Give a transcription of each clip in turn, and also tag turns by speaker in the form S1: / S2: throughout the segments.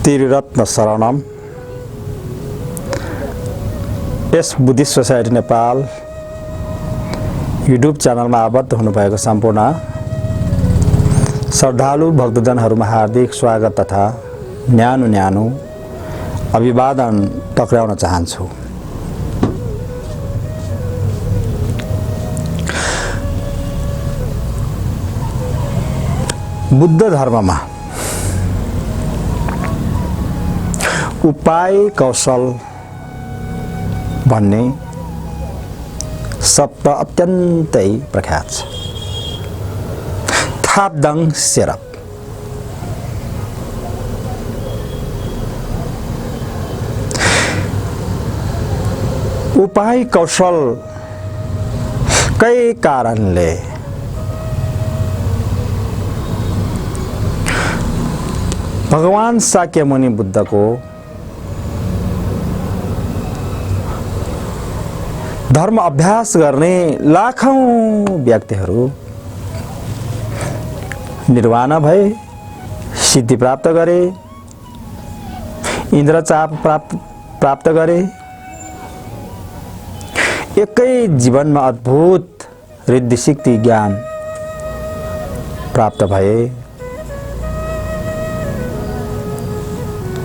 S1: त्रिरत्न शरणम यस Buddhist society Nepal YouTube च्यानलमा आबद्ध हुनुभएको सम्पूर्ण श्रद्धालु भक्तजनहरूमा हार्दिक स्वागत तथा न्यानो अभिवादन टक्राउन चाहन्छु। बुद्ध धर्ममा उपाय कौशल भन्ने शब्द अत्यन्तै प्रख्यात छ। थापदाङ सेरप उपाय कौशल कई कारणले भगवान शाक्यमुनि बुद्धको धर्म अभ्यास गर्ने लाखौं व्यक्तिहरू निर्वाण भए, सिद्धि प्राप्त गरे, इन्द्रचाप प्राप्त गरे, एकै जीवनमा अद्भुत रिद्धि सिद्धि ज्ञान प्राप्त भए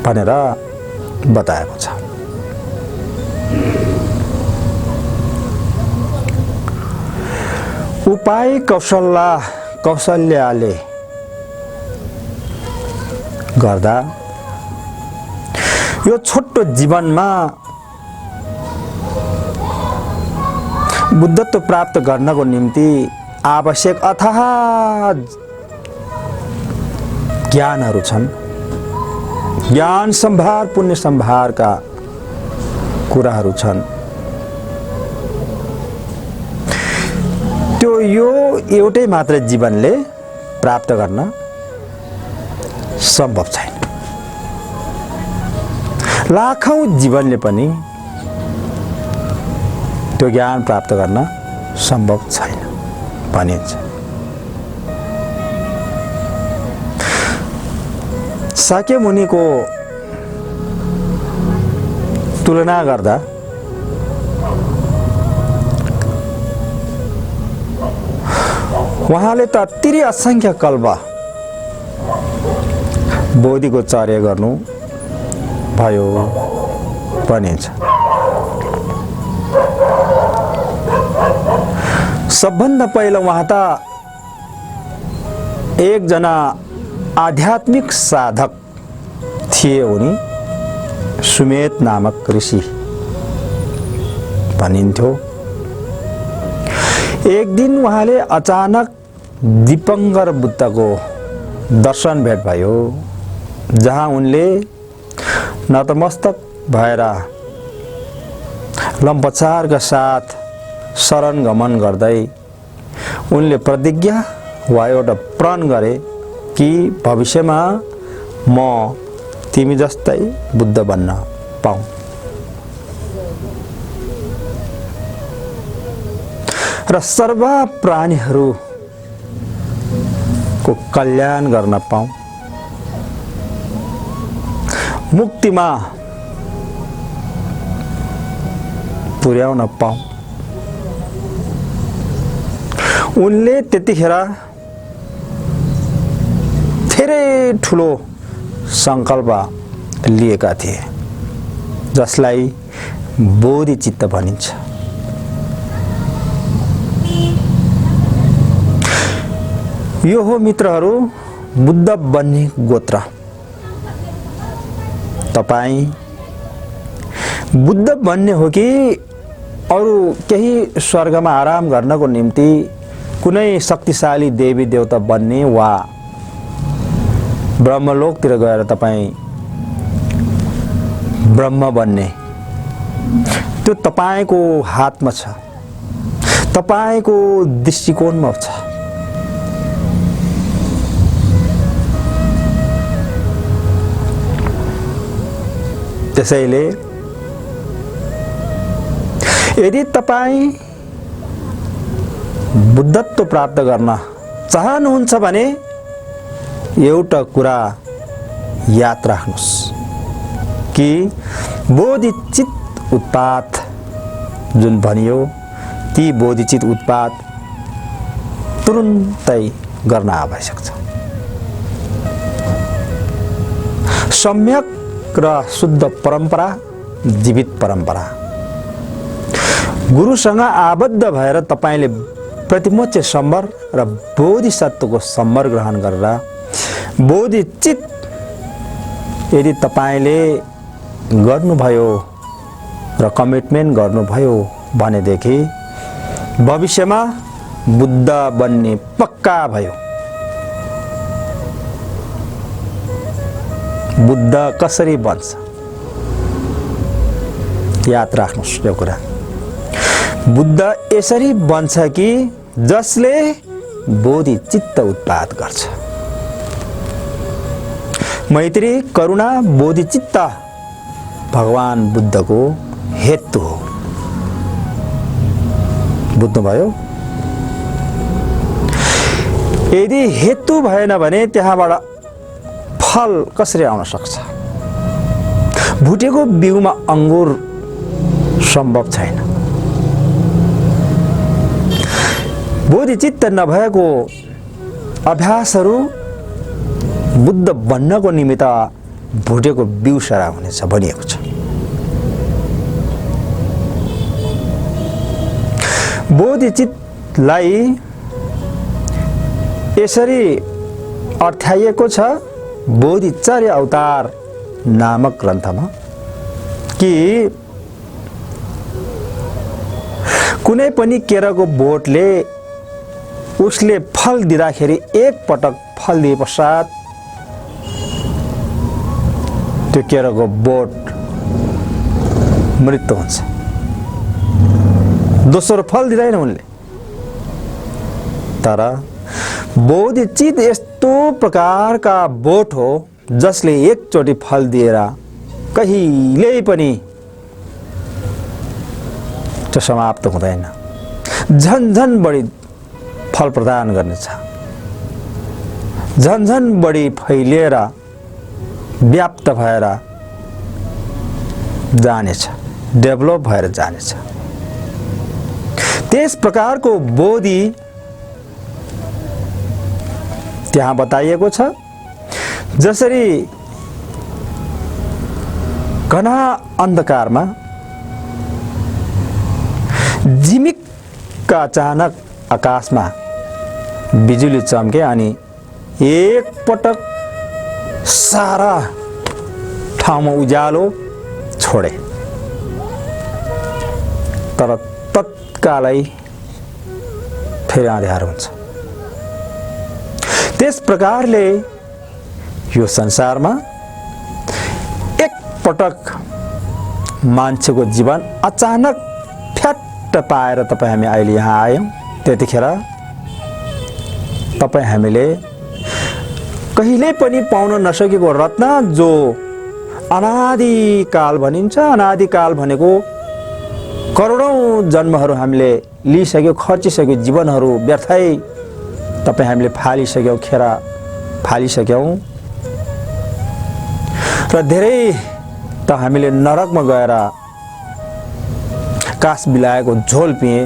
S1: भनेर बताएको छ। उपाय कौशल्यले गर्दा यो छोटो जीवनमा बुद्धत्व प्राप्त गर्नको निम्ति आवश्यक अथाह ज्ञानहरू छन्। ज्ञान सम्भार पुण्य सम्भारका कुराहरू छन्। त्यो यो एउटै मात्र जीवनले प्राप्त गर्न सम्भव छैन। लाखौं जीवनले पनि त्यो ज्ञान प्राप्त गर्न सम्भव छैन भनिन्छ। शाक्यमुनिको तुलना गर्दा उहाँले त तिरी असंख्य कल्प बोधिको चर्या गर्नु भयो भनिन्छ। सबभन्दा पहिला उहाँ त एकजना आध्यात्मिक साधक थिए। उनी सुमेध नामक ऋषि भनिन्थ्यो। एक दिन उहाँले अचानक दिपंकर बुद्धको दर्शन भेट भयो, जहाँ उनले नतमस्तक भएर लम्पचारका साथ शरण गमन गर्दै उनले प्रतिज्ञा वा एउटा प्रण गरे कि भविष्यमा म तिमी जस्तै बुद्ध बन्न पाऊँ। र सर्व प्राणीहरूको कल्याण गर्न पाऊँ। मुक्तिमा पुर्याउन पाऊँ। उनले त्यतिखेर धेरै ठुलो संकल्प लिएका थिए, जसलाई बोधिचित्त भनिन्छ। यो हो मित्रहरू बुद्ध बन्ने गोत्र। तपाई बुद्ध बन्ने हो कि अरू केही स्वर्गमा आराम गर्नको निम्ति कुनै शक्तिशाली देवी देवता बन्ने वा ब्रह्मलोकतिर गएर तपाई ब्रह्म बन्ने, त्यो तपाईको हातमा छ, तपाईको दृष्टिकोणमा छ। त्यसैले यदि तपाई बुद्धत्व प्राप्त गर्न चाहनुहुन्छ भने एउटा कुरा याद राख्नुस् कि बोधिचित्त उत्पात जुन भनियो ती बोधिचित्त उत्पात तुरुन्तै गर्न आवश्यक छ। सम्यक र शुद्ध परम्परा, जीवित परम्परा, गुरुसँग आबद्ध भएर तपाईले प्रतिमोक्ष सम्वर र बोधिसत्वको सम्वर ग्रहण गरेर बोधिचित्त यदि तपाईले गर्नुभयो र कमिटमेन्ट गर्नुभयो भनेदेखि भविष्यमा बुद्ध बन्ने पक्का भयो। बुद्ध कसरी बन्छ याद राख्नुस् यो कुरा। बुद्ध यसरी बन्छ कि जसले बोधिचित्त उत्पाद गर्छ। मैत्री, करुणा, बोधिचित्त भगवान बुद्धको हेतु हो। बुझ्नुभयो? यदि हेतु भएन भने त्यहाँबाट फल कसरी आउन सक्छ? भुटेको बिउमा अंगुर सम्भव छैन। बोधिचित्त नभएको अभ्यासहरू बुद्ध बन्नको निमित्त भुटेको बिउ सरा हुनेछ भनिएको छ। बोधिचित्तलाई यसरी अर्थाइएको छ बोधिचर्य अवतार नामक ग्रन्थमा कि कुनै पनि केराको बोटले उसले फल दिँदाखेरि एक पटक फल दिए पश्चात त्यो केराको बोट मृत्यु हुन्छ। दोस्रो फल दिँदैन उनले। तर बोधिचित्त यस्तो प्रकारका बोट हो जसले एकचोटि फल दिएर कहिल्यै पनि त्यो समाप्त हुँदैन, झन बढी फल प्रदान गर्नेछ, झन बढी फैलिएर व्याप्त भएर जानेछ, डेभलप भएर जानेछ। त्यस प्रकारको बोधि त्यहाँ बताइएको छ। जसरी घना अन्धकारमा झिमिक्क अचानक आकाशमा बिजुली चम्के अनि एक पटक सारा ठाउँमा उज्यालो छोडे, तर तत्कालै फेरि अँध्यारो हुन्छ। त्यस प्रकारले यो संसारमा एक पटक मान्छेको जीवन अचानक फ्याट्ट पाएर तपाईँ हामी अहिले यहाँ आयौँ। त्यतिखेर तपाईँ हामीले कहिले पनि पाउन नसकेको रत्न जो अनादिकाल भनिन्छ। अनादिकाल भनेको करोडौं जन्महरू हामीले लिइसक्यो, खर्चिसक्यो, जीवनहरू व्यर्थै तपाईँ हामीले फालिसक्यौँ, खेर फालिसक्यौँ र धेरै त हामीले नरकमा गएर कास बिलाएको झोल पिए,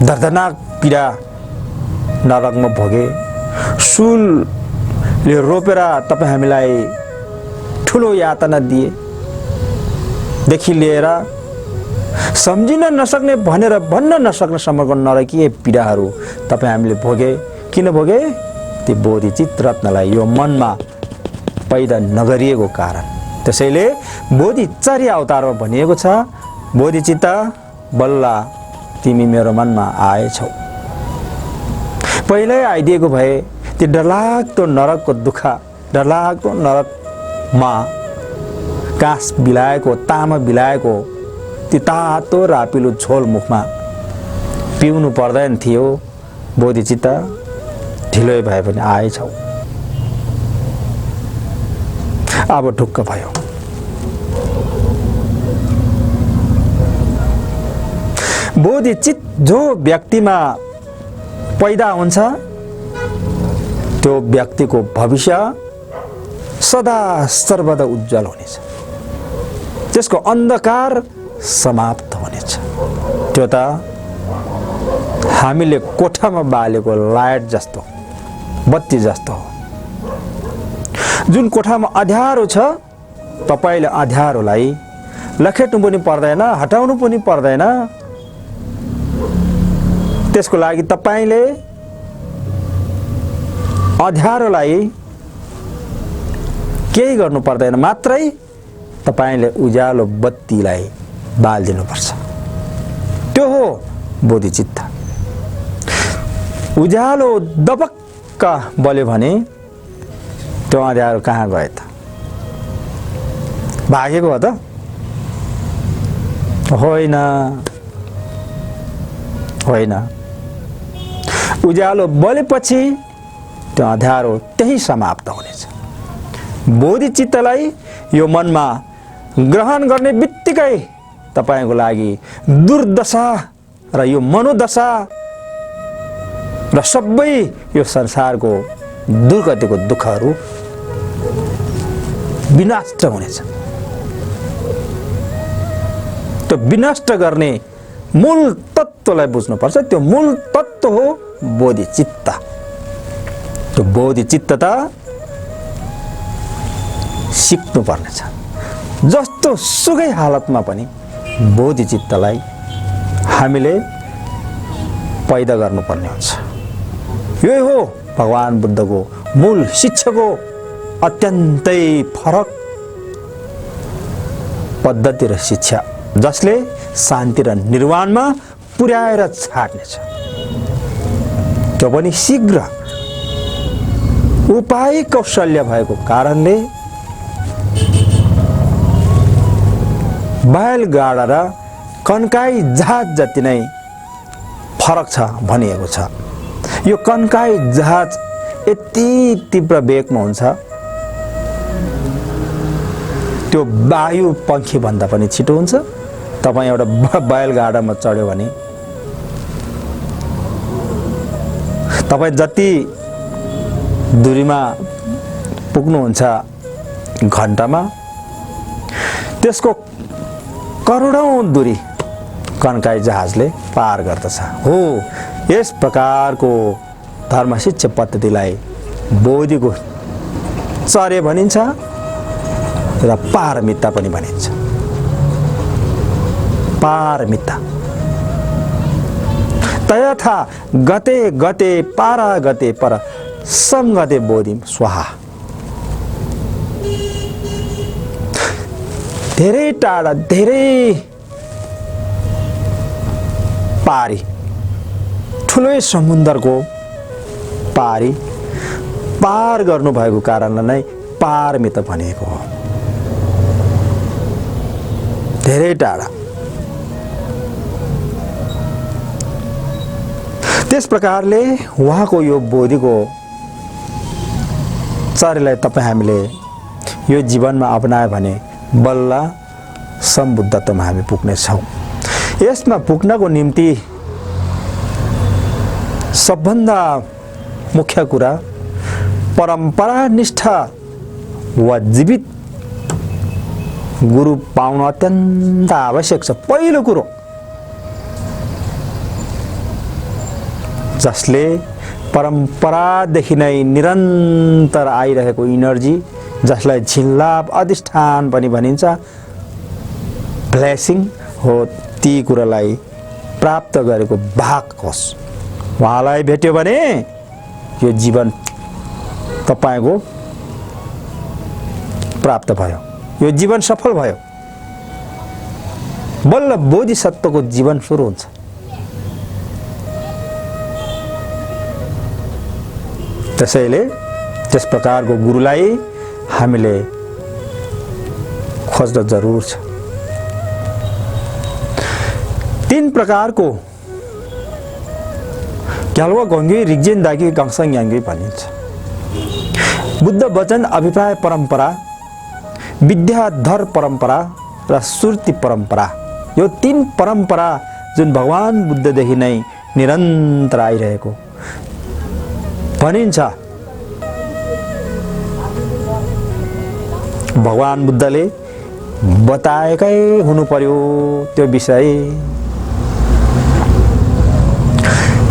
S1: दर्दनाक पीडा नरकमा भोगे। शूलले रोपेर तपाईँ हामीलाई ठुलो यातना दिए देखि लिएर सम्झिन नसक्ने भनेर भन्न नसक्ने सम्मको नरकीय पीडाहरू तपाईँ हामीले भोगे। किन भोगे? ती बोधिचित्त रत्नलाई यो मनमा पैदा नगरिएको कारण। त्यसैले बोधिचर्य अवतारमा भनिएको छ, बोधिचित्त बल्ल तिमी मेरो मनमा आएछौ। पहिल्यै आइदिएको भए ती डरलाग्दो नरकको दुःख, डरलाग्दो नरकमा कास बिलाएको, तामा बिलाएको ती तातो रापिलो झोल मुखमा पिउनु पर्दैन थियो। बोधिचित्त ढिलो भए पनि आएछौ। अब ढुक्क भयो। बोधिचित्त जो व्यक्तिमा पैदा हुन्छ त्यो व्यक्तिको भविष्य सदा सर्वदा उज्जवल हुनेछ, त्यसको अन्धकार समाप्त हुनेछ। त्यो त हामीले कोठामा बालेको लाइट जस्तो, बत्ती जस्तो हो। जुन कोठामा अँध्यारो छ, तपाईले अँध्यारोलाई लखेट्नु पनि पर्दैन, हटाउनु पनि पर्दैन। त्यसको लागि तपाईले अँध्यारोलाई केही गर्नु पर्दैन, मात्रै तपाईले उज्यालो बत्तीलाई बाल्दिनु पर्छ। त्यो हो बोधिचित्त। उज्यालो दपक्क बल्यो भने त्यो अँध्यारो कहाँ गयो त? भागेको हो त? होइन, होइन। उज्यालो बलेपछि त्यो अँध्यारो त्यही समाप्त हुनेछ। बोधिचित्तलाई यो मनमा ग्रहण गर्ने बित्तिकै तपाईको लागि दुर्दशा र यो मनोदशा र सबै यो संसारको दुर्गतिको दुःखहरू विनष्ट हुनेछ। त्यो विनष्ट गर्ने मूल तत्त्वलाई बुझ्नुपर्छ। त्यो मूल तत्त्व हो बोधिचित्त। त्यो बोधिचित्त त सिक्नु पर्नेछ। जस्तो सुकै हालतमा पनि बोधिचित्तलाई हामीले पैदा गर्नुपर्ने हुन्छ। यो हो भगवान बुद्धको मूल शिक्षाको अत्यन्तै फरक पद्धति र शिक्षा, जसले शान्ति र निर्वाणमा पुर्याएर छाड्नेछ। त्यो पनि शीघ्र उपाय कौशल्य भएको कारणले बैलगाडा र कन्काई जहाज जति नै फरक छ भनिएको छ। यो कन्काई जहाज यति तीव्र वेगमा हुन्छ, त्यो वायु पंखी भन्दा पनि छिटो हुन्छ। तपाई एउटा बैलगाडामा चढ्यो भने तपाई जति दूरीमा पुग्नुहुन्छ घण्टामा, त्यसको करोडौं दूरी कन्काई जहाजले पार गर्दछ। हो, यस प्रकारको धर्म शिक्षा पद्धतिलाई बोधिको चर्य भनिन्छ र पारमिता पनि भनिन्छ। पारमिता तयथा गते गते पारा गते पर संगते बोधिम स्वाहा। धेरै टाढा, धेरै पारी, ठुलै समुद्रको पारी पार गर्नु भएको कारणले नै पारमित भनिएको हो। धेरै टाढा। त्यस प्रकारले उहाँको यो बोधिको चर्यलाई तपाई हामीले यो जीवनमा अपनायो भने बल्ल सम्बुद्धत्वमा हामी पुग्नेछौँ। यसमा पुग्नको निम्ति सबभन्दा मुख्य कुरा परम्परा निष्ठा वा जीवित गुरु पाउन अत्यन्त आवश्यक छ। पहिलो कुरो, जसले परम्परादेखि नै निरन्तर आइरहेको इनर्जी, जसलाई झिल्लाप अधिष्ठान पनि भनिन्छ, ब्लेसिङ हो, ती कुरालाई प्राप्त गरेको भाग होस्। उहाँलाई भेट्यो भने यो जीवन तपाईको प्राप्त भयो, यो जीवन सफल भयो। बल्ल बोधिसत्वको जीवन सुरु हुन्छ। त्यसैले त्यस प्रकारको गुरुलाई हामीले खोज्न जरुर छ। 3 प्रकारको ग्याल्वा गङ्गे रिग्जेन दागी गङसङ याङ्गे भनिन्छ। बुद्ध वचन अभिप्राय परम्परा, विद्याधर परम्परा र सुर्ति परम्परा, यो 3 परम्परा जुन भगवान बुद्धदेखि नै निरन्तर आइरहेको भनिन्छ। भगवान बुद्धले बताएकै हुनु पर्यो त्यो विषय।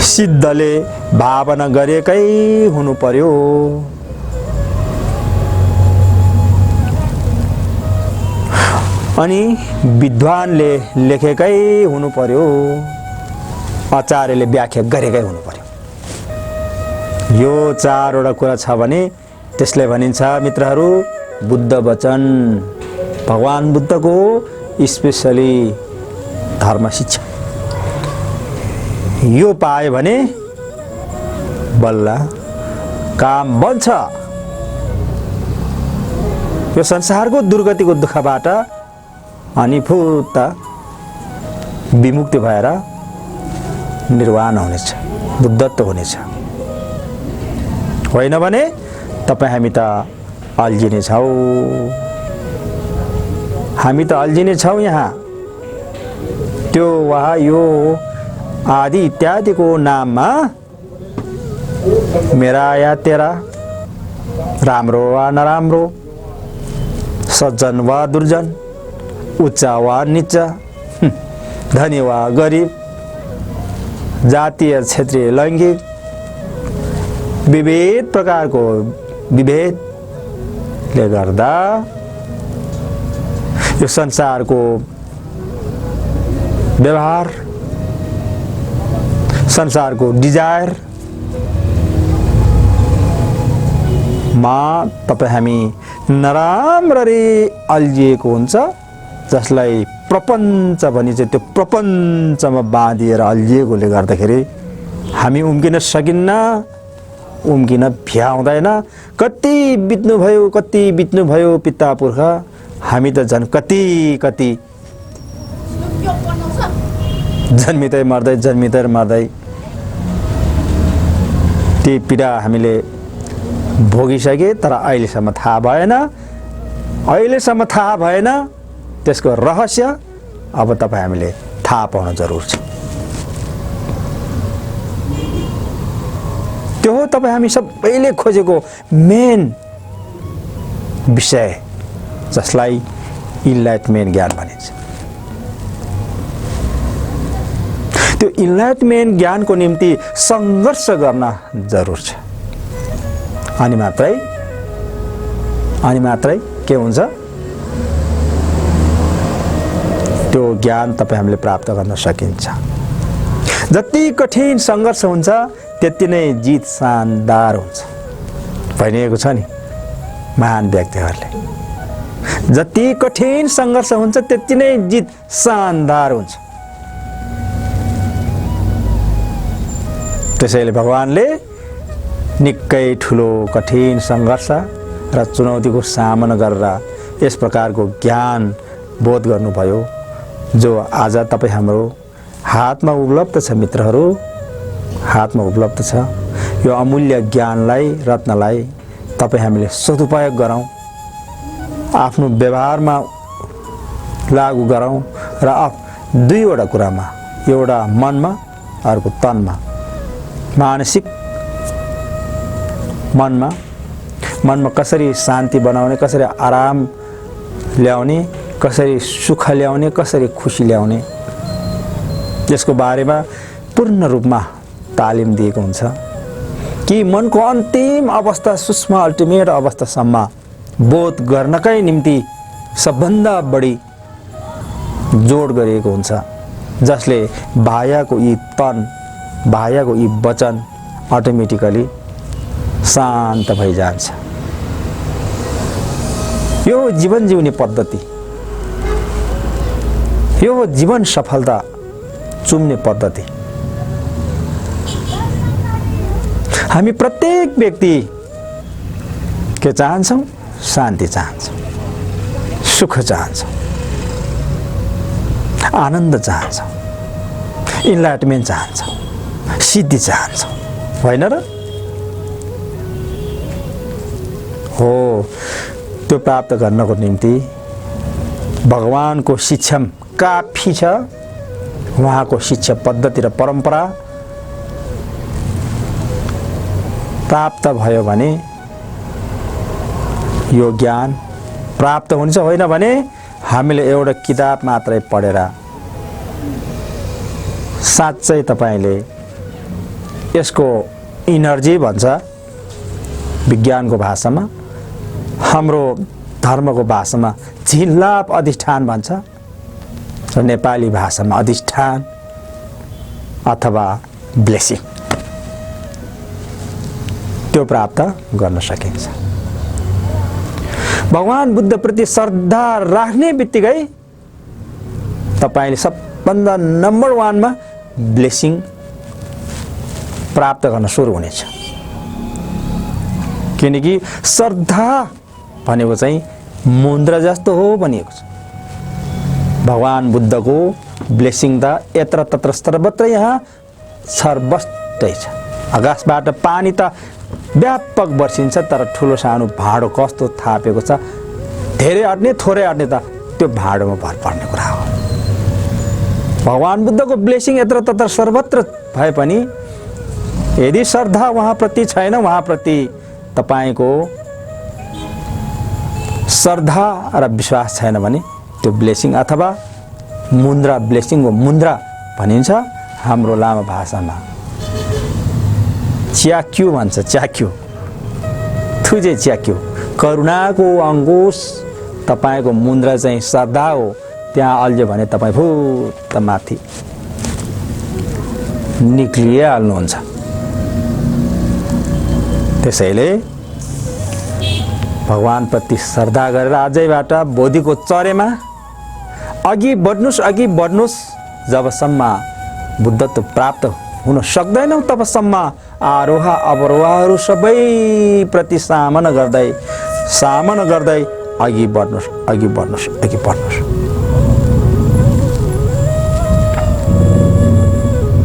S1: सिद्धले भावना गरेकै हुनु पर्यो। अनि विद्वानले लेखेकै हुनु पर्यो। आचार्यले व्याख्या गरेकै हुनु पर्यो। यो चारवटा कुरा छ भने त्यसले भनिन्छ मित्रहरू बुद्ध वचन, भगवान बुद्धको स्पेशली धर्म शिक्षा। यो पाए भने बल्ल काम बन्छ। यो संसारको दुर्गतिको दुःखबाट अनि फुत्त विमुक्ति भएर निर्वाण हुनेछ, बुद्धत्व हुनेछ। होइन भने तपाईँ हामी त अल्झिने छौँ। हामी त अल्झिने छौँ यहाँ। त्यो वहाँ यो आदि इत्यादिको नाममा मेरा या तेरा, राम्रो वा नराम्रो, सज्जन वा दुर्जन, उच्च वा नीचा, धनी वा गरिब, जातीय क्षेत्रीय लैङ्गिक विविध प्रकारको विभेदले गर्दा यो संसारको व्यवहार, संसारको डिजायर मा तपाईँ हामी नराम्ररी अल्झिएको हुन्छ, जसलाई प्रपञ्च भनिन्छ। त्यो प्रपञ्चमा बाँधिएर अल्झिएकोले गर्दाखेरि हामी उम्किन सकिन्न, उम्किन भ्याउँदैन। कति बित्नुभयो पिता पुर्खा, हामी त झन् कति जन्मिँदै मर्दै ती पीडा हामीले भोगिसके, तर अहिलेसम्म थाहा भएन त्यसको रहस्य। अब तपाईँ हामीले थाहा पाउन जरुर छ। त्यो हो तपाईँ हामी सबैले खोजेको मेन विषय, जसलाई इन्लाइटमेन्ट ज्ञान भनिन्छ। त्यो इन्लाइटमेन्ट ज्ञानको निम्ति सङ्घर्ष गर्न जरुर छ। अनि मात्रै के हुन्छ, त्यो ज्ञान तपाईँ हामीले प्राप्त गर्न सकिन्छ। जति कठिन सङ्घर्ष हुन्छ त्यति नै जित शानदार हुन्छ। भनिएको छ नि महान व्यक्तिहरूले, जति कठिन सङ्घर्ष हुन्छ त्यति नै जित शानदार हुन्छ। त्यसैले भगवानले निकै ठुलो कठिन सङ्घर्ष र चुनौतीको सामना गरेर यस प्रकारको ज्ञान बोध गर्नुभयो, जो आज तपाईँ हाम्रो हातमा उपलब्ध छ। मित्रहरू, हातमा उपलब्ध छ। यो अमूल्य ज्ञानलाई, रत्नलाई तपाईँ हामीले सदुपयोग गरौँ, आफ्नो व्यवहारमा लागू गरौँ र दुईवटा कुरामा, एउटा मनमा, अर्को तनमा। मानसिक मनमा कसरी शान्ति बनाउने, कसरी आराम ल्याउने, कसरी सुख ल्याउने, कसरी खुसी ल्याउने, यसको बारेमा पूर्ण रूपमा तालिम दिएको हुन्छ कि मनको अन्तिम अवस्था, सूक्ष्म अल्टिमेट अवस्थासम्म बोध गर्नकै निम्ति सबभन्दा बढी जोड गरिएको हुन्छ, जसले बाह्यको यी तन, बाह्यको यी वचन अटोमेटिकली शान्त भइजान्छ। यो जीवन जिउने पद्धति, यो जीवन सफलता चुम्ने पद्धति। हामी प्रत्येक व्यक्ति के चाहन्छौँ? शान्ति चाहन्छौँ, सुख चाहन्छौँ, आनन्द चाहन्छौँ, इन्लाइटमेन्ट चाहन्छौँ, सिद्धि चाहन्छौँ, होइन र? हो, त्यो प्राप्त गर्नको निम्ति भगवानको शिक्षा काफी छ। उहाँको शिक्षा पद्धति र परम्परा प्राप्त भयो भने यो ज्ञान प्राप्त हुन्छ, होइन भने हामीले एउटा किताब मात्रै पढेर साँच्चै तपाईले यसको इनर्जी भन्छ विज्ञानको भाषामा, हाम्रो धर्मको भाषामा झिल्लाप अधिष्ठान भन्छ र नेपाली भाषामा अधिष्ठान अथवा ब्लेसिङ, त्यो प्राप्त गर्न सकिन्छ। भगवान बुद्ध प्रति श्रद्धा राख्ने बित्तिकै तपाईले सबभन्दा नम्बर 1 मा ब्लेसिङ प्राप्त गर्न सुरु हुनेछ। किनकि श्रद्धा भनेको चाहिँ मुद्रा जस्तो हो भनिएको छ। भगवान बुद्धको ब्लेसिङ त यत्र तत्र सर्वत्र यहाँ सर्वस्तै छ। आकाशबाट पानी त व्यापक वर्षिन्छ, तर ठुलो सानो भाँडो कस्तो थापेको छ, धेरै अट्ने थोरै अट्ने त त्यो भाँडोमा भर पर्ने कुरा हो। भगवान बुद्धको ब्लेसिङ यत्र तत्र सर्वत्र भए पनि यदि श्रद्धा उहाँप्रति छैन, उहाँप्रति तपाईको श्रद्धा र विश्वास छैन भने त्यो ब्लेसिङ अथवा मुद्रा, ब्लेसिङको मुद्रा भनिन्छ हाम्रो लामा भाषामा च्याक्यु भन्छ। च्याक्यु थुजे च्याक्यु, करुणाको अङ्कुश तपाईको मुद्रा चाहिँ श्रद्धा हो। त्यहाँ अल्झ्यो भने तपाईँ भुत माथि निक्लिहाल्नुहुन्छ। त्यसैले भगवान प्रति श्रद्धा गरेर आजैबाट बोधिको चरेमा अघि बढ्नुस्। जबसम्म बुद्धत्व प्राप्त हुन सक्दैनौ तबसम्म आरोह अवरोहहरू सबै प्रति सामना गर्दै अघि बढ्नुस्।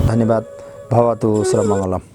S1: धन्यवाद। भवतु सर्वमङ्गलम्।